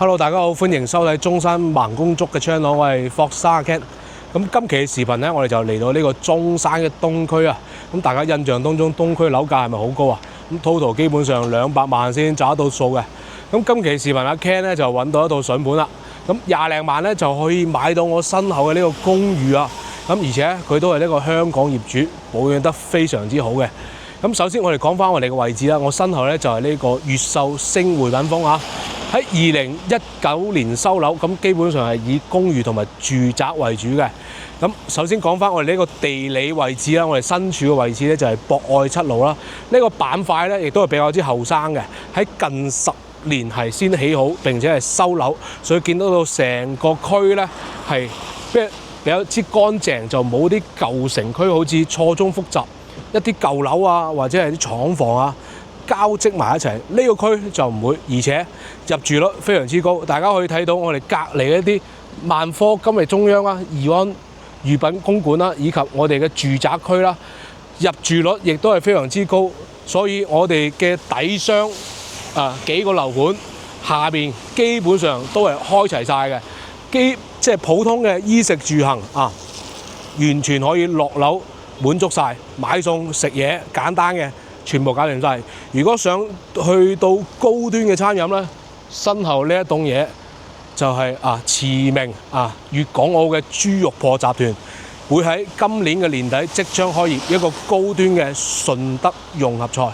Hello， 大家好，歡迎收睇中山盲公竹嘅 channel， 我係霍沙 Ken。咁今期嘅視頻咧，我哋就嚟到呢個中山嘅東區啊。咁大家印象當中東區樓價係咪好高啊？咁 total 基本上200萬先找得到數嘅。咁今期視頻阿 Ken 咧就揾到一套筍盤啦。咁20零萬咧就可以買到我身後嘅呢個公寓啊。咁而且佢都係呢個香港業主，保養得非常之好嘅。咁首先我哋講翻我哋嘅位置啦，我身後咧就係呢個越秀星匯品豐啊。喺2019年收樓，咁基本上係以公寓同埋住宅為主嘅。咁首先講翻我哋呢個地理位置啦，我哋身處嘅位置咧就係博愛七路啦。呢個板塊咧亦都係比較之後生嘅，喺近10年係先起好並且係收樓，所以見到成個區咧係比較之乾淨，就冇啲舊城區好似錯綜複雜一啲舊樓啊，或者係啲廠房啊交織埋一齊，呢個區就唔會，而且入住率非常之高。大家可以睇到我哋隔離一啲萬科金利中央啦、怡安御品公館啦，以及我哋嘅住宅區啦，入住率亦都係非常之高。所以我哋嘅底商幾個樓盤下邊基本上都係開齊晒嘅，即係普通嘅衣食住行啊，完全可以落樓滿足晒，買餸食嘢簡單嘅。全部搞掂晒。如果想去到高端嘅餐飲咧，身後呢一棟嘢就係馳名粵港澳嘅豬肉破集團，會喺今年嘅年底即將開業一個高端嘅順德融合菜。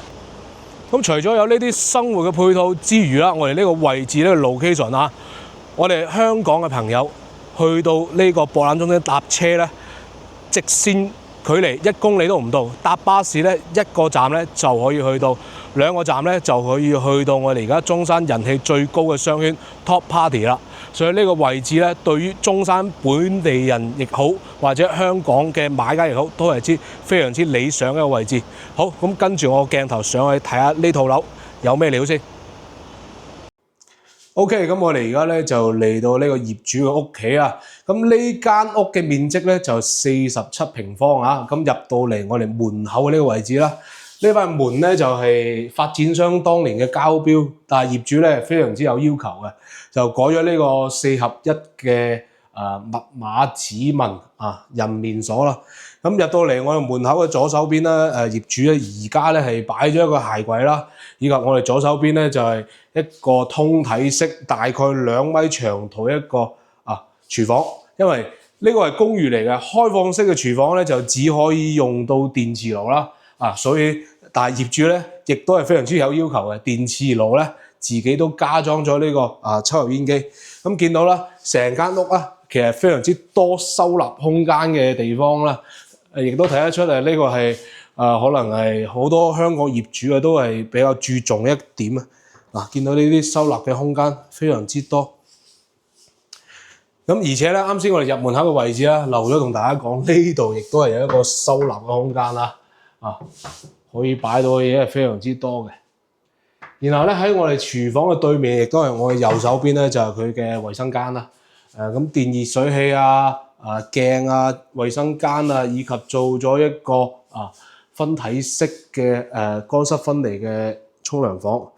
咁除咗有呢啲生活嘅配套之餘啦，我哋呢個位置呢個 location 啊，我哋香港嘅朋友去到呢個博覽中心搭車咧，直線距離1公里都唔到，搭巴士咧1個站咧就可以去到，2個站咧就可以去到我哋而家中山人氣最高嘅商圈 Top Party 啦。所以呢個位置咧，對於中山本地人亦好，或者香港嘅買家亦好，都係非常之理想嘅一個位置。好，咁跟住我鏡頭上去睇下呢套樓有咩料先。OK， 咁我哋而家咧就嚟到呢個業主嘅屋企啊。咁呢間屋嘅面積咧就47平方啊。咁入到嚟我哋門口嘅呢個位置啦，呢塊門咧就係發展商當年嘅交標，但係業主咧非常之有要求嘅，就改咗呢個4合1嘅密碼指紋人面鎖啦。咁入到嚟我哋門口嘅左手邊咧，業主咧而家咧係擺咗一個鞋櫃啦，以及我哋左手邊咧就係一個通體式大概2米長度一個廚房。因為呢個係公寓嚟嘅，開放式嘅廚房咧就只可以用到電磁爐啦，所以但係業主咧亦都係非常之有要求嘅，電磁爐咧自己都加裝咗呢個抽油煙機。咁見到啦，成間屋啊其實非常之多收納空間嘅地方啦，亦都睇得出呢個係可能係好多香港業主都係比較注重一點啊。見到呢啲收納嘅空間非常之多。咁而且咧，啱先我哋入門口嘅位置啦，漏咗同大家講，呢度亦都係有一個收納嘅空間啦，可以擺到嘅嘢係非常之多嘅。然後咧喺我哋廚房嘅對面，亦都係我嘅右手邊咧，就係佢嘅衛生間啦。咁電熱水器鏡衛生間以及做咗一個分體式嘅乾濕分離嘅沖涼房。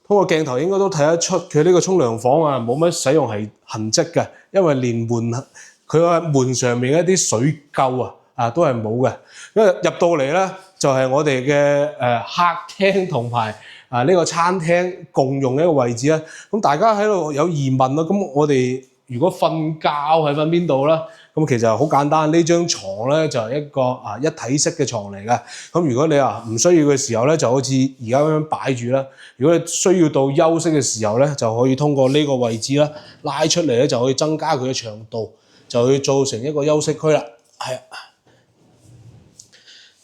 通過鏡頭應該都睇得出佢呢個沖涼房冇乜使用痕跡嘅，因為連佢個門上面一啲水垢都係冇嘅。因為入到嚟咧就係我哋嘅客廳同埋呢個餐廳共用嘅一個位置啦。咁大家喺度有疑問啦，咁我哋如果瞓覺係瞓邊度啦？咁其實好簡單，呢張床咧就係一個一體式嘅床嚟嘅。咁如果你唔需要嘅時候咧，就好似而家咁樣擺住啦。如果你需要到休息嘅時候咧，就可以通過呢個位置啦，拉出嚟咧就可以增加佢嘅長度，就可以做成一個休息區啦。係啊。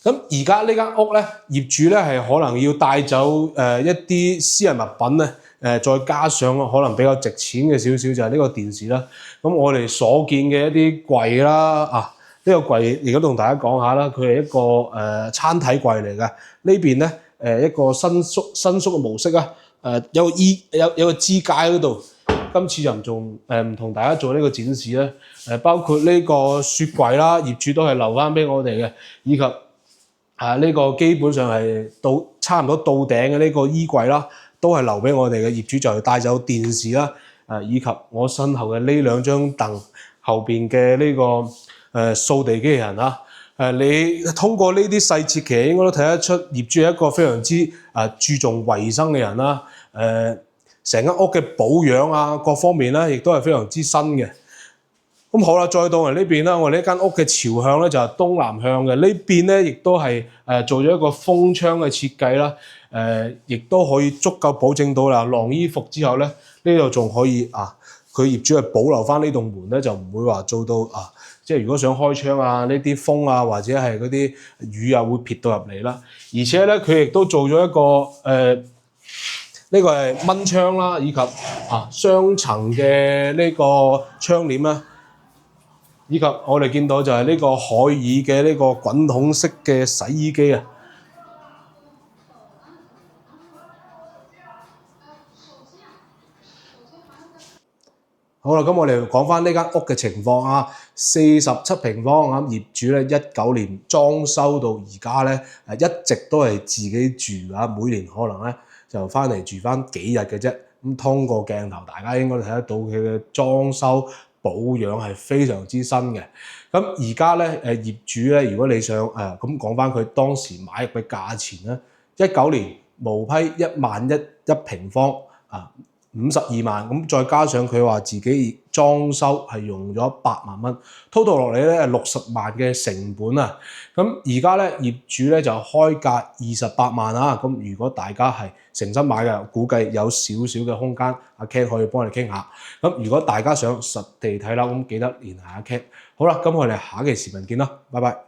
咁而家呢間屋咧，業主咧係可能要帶走一啲私人物品咧。再加上可能比較值錢嘅少少就係呢個電視啦。咁我哋所見嘅一啲櫃啦，呢個櫃而家同大家講下啦，佢係一個餐體櫃嚟嘅。呢邊咧一個伸縮嘅模式啊，有個支架喺度。今次就唔同大家做呢個展示啦。包括呢個雪櫃啦，業主都係留翻俾我哋嘅，以及呢個基本上係差唔多到頂嘅呢個衣櫃啦。都係留俾我哋嘅業主，就係帶走電視啦，以及我身後嘅呢兩張凳後邊嘅呢個掃地機器人啦。你通過呢啲細節，其實應該都睇得出業主係一個非常之注重衞生嘅人啦。成間屋嘅保養啊，各方面咧，亦都係非常之新嘅。咁好啦，再到嚟呢邊啦，我哋呢間屋嘅朝向咧就係東南向嘅，呢邊咧亦都係做咗一個風窗嘅設計啦。亦都可以足夠保證到啦，晾衣服之後咧，呢度仲可以佢業主係保留翻呢棟門咧，就唔會話做到即係如果想開窗啊，呢啲風啊或者係嗰啲雨啊會撇到入嚟啦。而且咧，佢亦都做咗一個呢個係蚊窗啦，以及雙層嘅呢個窗簾啦，以及我哋見到就係呢個海爾嘅呢個滾筒式嘅洗衣機啊。好啦，咁我哋講翻呢間屋嘅情況啊，47平方咁，業主咧19年裝修到而家咧，一直都係自己住啊，每年可能咧就翻嚟住翻幾日嘅啫。咁通過鏡頭，大家應該睇得到佢嘅裝修保養係非常之新嘅。咁而家咧業主咧，如果你想咁講翻佢當時買入嘅價錢咧，19年毛批11000一平方52萬，咁再加上佢話自己裝修係用咗8萬蚊 ，total 落嚟咧係60萬嘅成本啊！咁而家咧業主咧就開價28萬啊！咁如果大家係誠心買嘅，估計有少少嘅空間，阿 Ken 可以幫你傾下。咁如果大家想實地睇樓，咁記得聯繫阿 Ken。好啦，咁我哋下一期視頻見啦，拜拜。